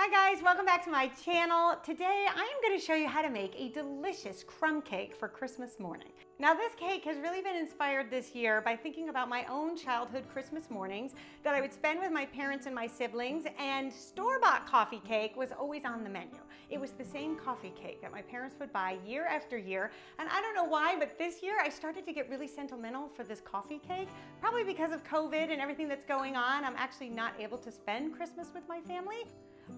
Hi guys, welcome back to my channel. Today I am going to show you how to make a delicious crumb cake for Christmas morning. Now this cake has really been inspired this year by thinking about my own childhood Christmas mornings that I would spend with my parents and my siblings, and store-bought coffee cake was always on the menu. It was the same coffee cake that my parents would buy year after year, and I don't know why, but this year I started to get really sentimental for this coffee cake. Probably because of COVID and everything that's going on, I'm actually not able to spend Christmas with my family.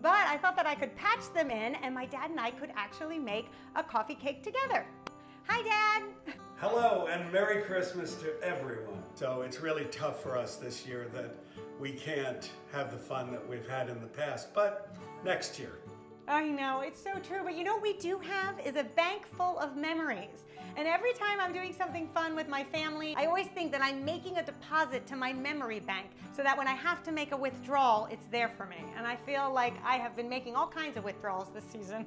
But I thought that I could patch them in and my dad and I could actually make a coffee cake together. Hi, Dad. Hello and Merry Christmas to everyone. So it's really tough for us this year that we can't have the fun that we've had in the past, but next year. I know, it's so true, but you know what we do have is a bank full of memories. And every time I'm doing something fun with my family, I always think that I'm making a deposit to my memory bank so that when I have to make a withdrawal, it's there for me. And I feel like I have been making all kinds of withdrawals this season.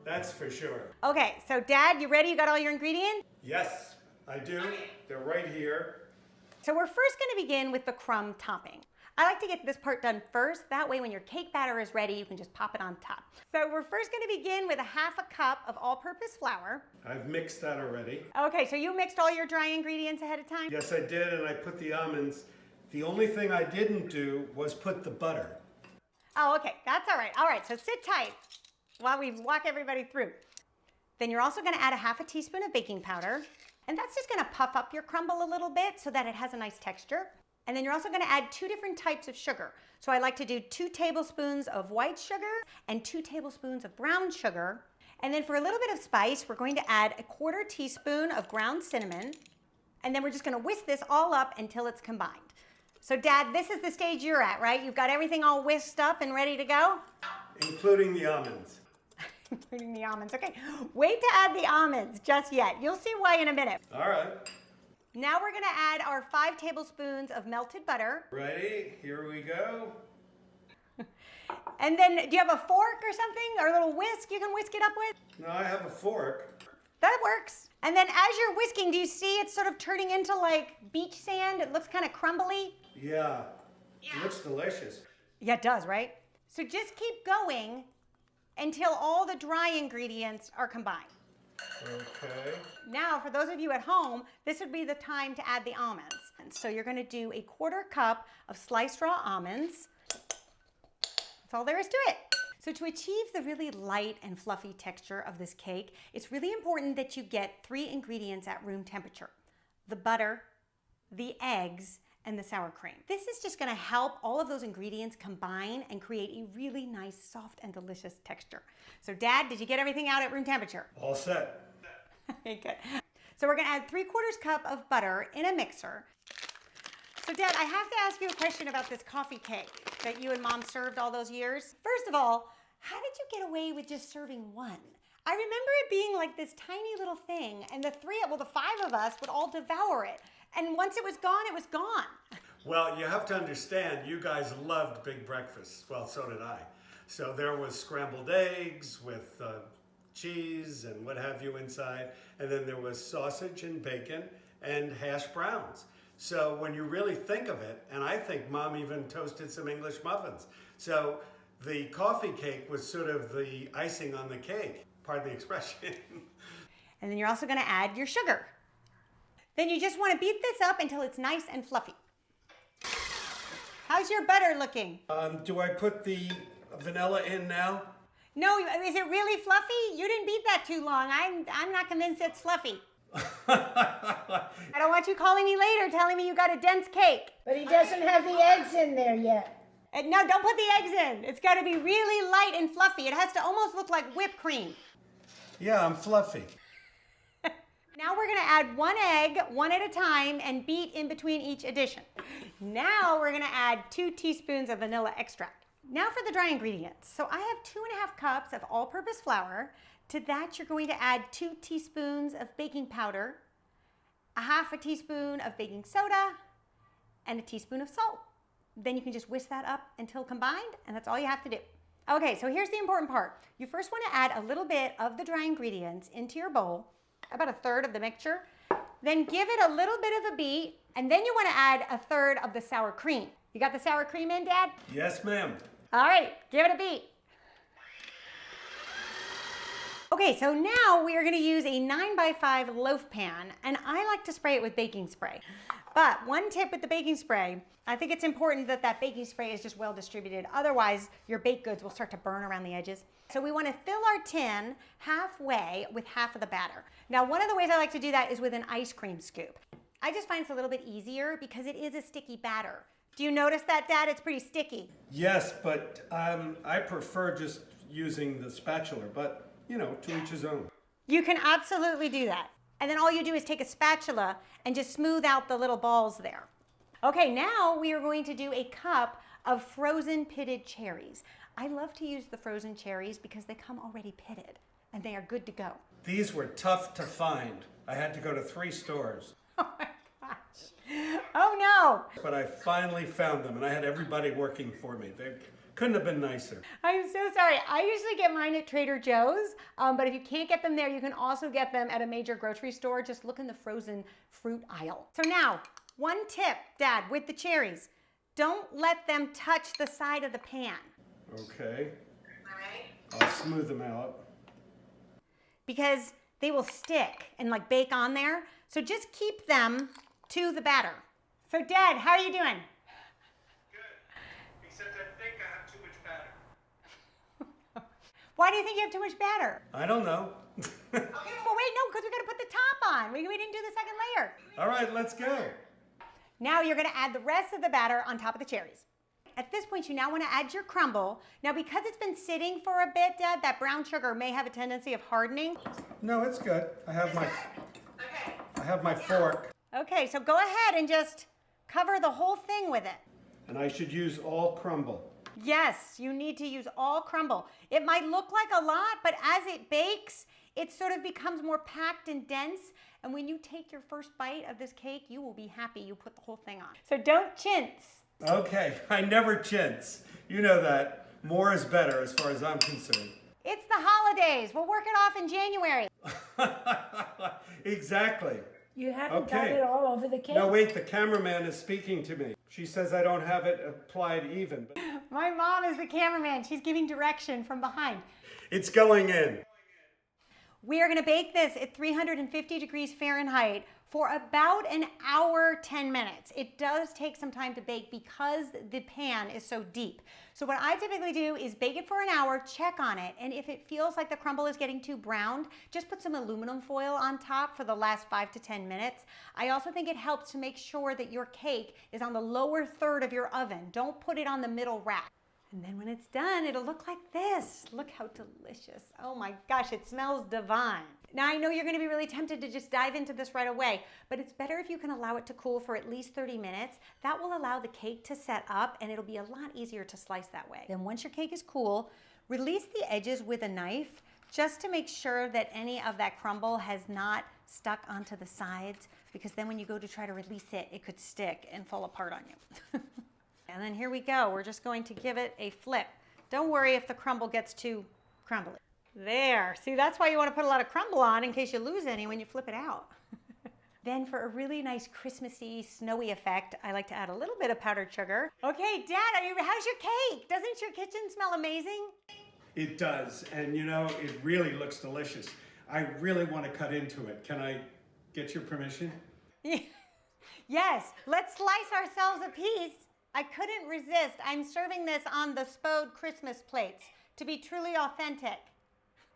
That's for sure. Okay, so Dad, you ready? You got all your ingredients? Yes, I do. They're right here. So we're first going to begin with the crumb topping. I like to get this part done first. That way when your cake batter is ready, you can just pop it on top. So we're first going to begin with a half a cup of all-purpose flour. I've mixed that already. Okay, so you mixed all your dry ingredients ahead of time? Yes, I did, and I put the almonds. The only thing I didn't do was put the butter. Oh, okay, that's all right. All right, so sit tight while we walk everybody through. Then you're also going to add a half a teaspoon of baking powder, and that's just going to puff up your crumble a little bit so that it has a nice texture. And then you're also going to add 2 different types of sugar. So I like to do 2 tablespoons of white sugar and 2 tablespoons of brown sugar. And then for a little bit of spice, we're going to add a 1/4 teaspoon of ground cinnamon. And then we're just going to whisk this all up until it's combined. So Dad, this is the stage you're at, right? You've got everything all whisked up and ready to go? Including the almonds. Including the almonds. Okay, wait to add the almonds just yet. You'll see why in a minute. All right. Now we're going to add our 5 tablespoons of melted butter. Ready? Here we go. And then, do you have a fork or something? Or a little whisk you can whisk it up with? No, I have a fork. That works. And then as you're whisking, do you see it's sort of turning into like beach sand? It looks kind of crumbly. Yeah. It looks delicious. Yeah, it does, right? So just keep going until all the dry ingredients are combined. Okay. Now, for those of you at home, this would be the time to add the almonds. And so you're going to do a 1/4 cup of sliced raw almonds. That's all there is to it. So to achieve the really light and fluffy texture of this cake, it's really important that you get 3 ingredients at room temperature: the butter, the eggs, and the sour cream. This is just going to help all of those ingredients combine and create a really nice, soft, and delicious texture. So Dad, did you get everything out at room temperature? All set. Okay, good. So we're going to add 3/4 cup of butter in a mixer. So Dad, I have to ask you a question about this coffee cake that you and Mom served all those years. First of all, how did you get away with just serving one? I remember it being like this tiny little thing, and the 5 of us would all devour it. And once it was gone, it was gone. Well, you have to understand, you guys loved big breakfasts. Well, so did I. So there was scrambled eggs with cheese and what have you inside. And then there was sausage and bacon and hash browns. So when you really think of it, and I think Mom even toasted some English muffins. So the coffee cake was sort of the icing on the cake. Pardon the expression. And then you're also going to add your sugar. Then you just want to beat this up until it's nice and fluffy. How's your butter looking? Do I put the vanilla in now? No, is it really fluffy? You didn't beat that too long. I'm not convinced it's fluffy. I don't want you calling me later telling me you got a dense cake. But he doesn't have the eggs in there yet. No, don't put the eggs in. It's got to be really light and fluffy. It has to almost look like whipped cream. Yeah, I'm fluffy. Now we're going to add 1 egg, one at a time, and beat in between each addition. Now we're going to add 2 teaspoons of vanilla extract. Now for the dry ingredients. So I have 2½ cups of all-purpose flour. To that, you're going to add 2 teaspoons of baking powder, a half a teaspoon of baking soda, and a teaspoon of salt. Then you can just whisk that up until combined, and that's all you have to do. Okay, so here's the important part. You first want to add a little bit of the dry ingredients into your bowl, about 1/3 of the mixture. Then give it a little bit of a beat, and then you want to add 1/3 of the sour cream. You got the sour cream in, Dad? Yes, ma'am. All right, give it a beat. Okay, so now we are gonna use a 9x5 loaf pan, and I like to spray it with baking spray. But one tip with the baking spray, I think it's important that that baking spray is just well distributed. Otherwise, your baked goods will start to burn around the edges. So we wanna fill our tin halfway with half of the batter. Now, one of the ways I like to do that is with an ice cream scoop. I just find it's a little bit easier because it is a sticky batter. Do you notice that, Dad? It's pretty sticky. Yes, but I prefer just using the spatula, but you know, to each his own. You can absolutely do that. And then all you do is take a spatula and just smooth out the little balls there. Okay, now we are going to do a cup of frozen pitted cherries. I love to use the frozen cherries because they come already pitted and they are good to go. These were tough to find. I had to go to 3 stores. Oh my gosh. Oh no. But I finally found them and I had everybody working for me. They couldn't have been nicer. I'm so sorry. I usually get mine at Trader Joe's, but if you can't get them there, you can also get them at a major grocery store. Just look in the frozen fruit aisle. So now, one tip, Dad, with the cherries. Don't let them touch the side of the pan. Okay. I'll smooth them out. Because they will stick and like bake on there. So just keep them to the batter. So Dad, how are you doing? Except I think I have too much batter. Why do you think you have too much batter? I don't know. Well, wait, no, because we got to put the top on. We didn't do the second layer. All right, let's go. Now you're going to add the rest of the batter on top of the cherries. At this point, you now want to add your crumble. Now, because it's been sitting for a bit, Dad, that brown sugar may have a tendency of hardening. No, it's good. I have my fork. Okay, so go ahead and just cover the whole thing with it. And I should use all crumble. Yes, you need to use all crumble. It might look like a lot, but as it bakes, it sort of becomes more packed and dense. And when you take your first bite of this cake, you will be happy you put the whole thing on. So don't chintz. Okay, I never chintz. You know that. More is better as far as I'm concerned. It's the holidays. We'll work it off in January. Exactly. You haven't got it all over the cake. No, wait, the cameraman is speaking to me. She says I don't have it applied even. But My mom is the cameraman. She's giving direction from behind. it's going in. We are going to bake this at 350 degrees Fahrenheit for about an hour, 10 minutes. It does take some time to bake because the pan is so deep. So what I typically do is bake it for an hour, check on it, and if it feels like the crumble is getting too browned, just put some aluminum foil on top for the last 5 to 10 minutes. I also think it helps to make sure that your cake is on the lower third of your oven. Don't put it on the middle rack. And then when it's done, it'll look like this. Look how delicious. Oh my gosh, it smells divine. Now I know you're gonna be really tempted to just dive into this right away, but it's better if you can allow it to cool for at least 30 minutes. That will allow the cake to set up and it'll be a lot easier to slice that way. Then once your cake is cool, release the edges with a knife just to make sure that any of that crumble has not stuck onto the sides, because then when you go to try to release it, it could stick and fall apart on you. And then here we go. We're just going to give it a flip. Don't worry if the crumble gets too crumbly. There. See, that's why you want to put a lot of crumble on in case you lose any when you flip it out. Then for a really nice Christmassy, snowy effect, I like to add a little bit of powdered sugar. Okay, Dad, how's your cake? Doesn't your kitchen smell amazing? It does, and you know, it really looks delicious. I really want to cut into it. Can I get your permission? Yes, let's slice ourselves a piece. I couldn't resist. I'm serving this on the Spode Christmas plates to be truly authentic.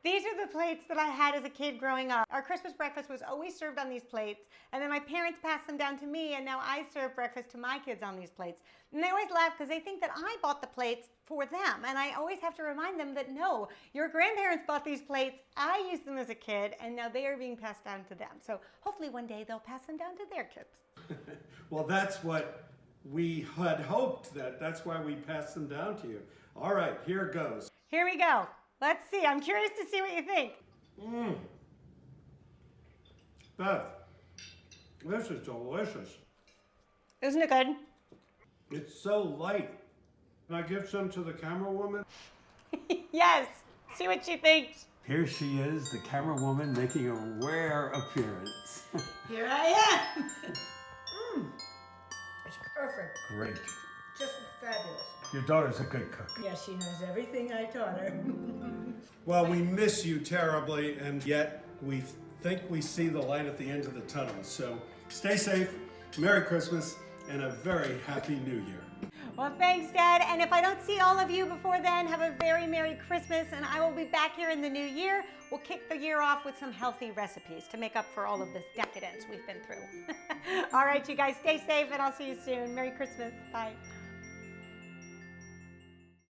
These are the plates that I had as a kid growing up. Our Christmas breakfast was always served on these plates, and then my parents passed them down to me, and now I serve breakfast to my kids on these plates. And they always laugh because they think that I bought the plates for them, and I always have to remind them that no, your grandparents bought these plates, I used them as a kid, and now they are being passed down to them. So hopefully one day they'll pass them down to their kids. Well, that's what we had hoped. That's why we passed them down to you. All right, here goes. Here we go. Let's see. I'm curious to see what you think. Beth, this is delicious. Isn't it good? It's so light. Can I give some to the camera woman? Yes. See what she thinks. Here she is, the camera woman, making a rare appearance. Here I am. It's perfect. Great. Just fabulous. Your daughter's a good cook. Yes, she knows everything I taught her. Well, we miss you terribly, and yet we think we see the light at the end of the tunnel. So stay safe, Merry Christmas, and a very Happy New Year. Well, thanks, Dad. And if I don't see all of you before then, have a very Merry Christmas, and I will be back here in the new year. We'll kick the year off with some healthy recipes to make up for all of this decadence we've been through. All right, you guys, stay safe, and I'll see you soon. Merry Christmas. Bye.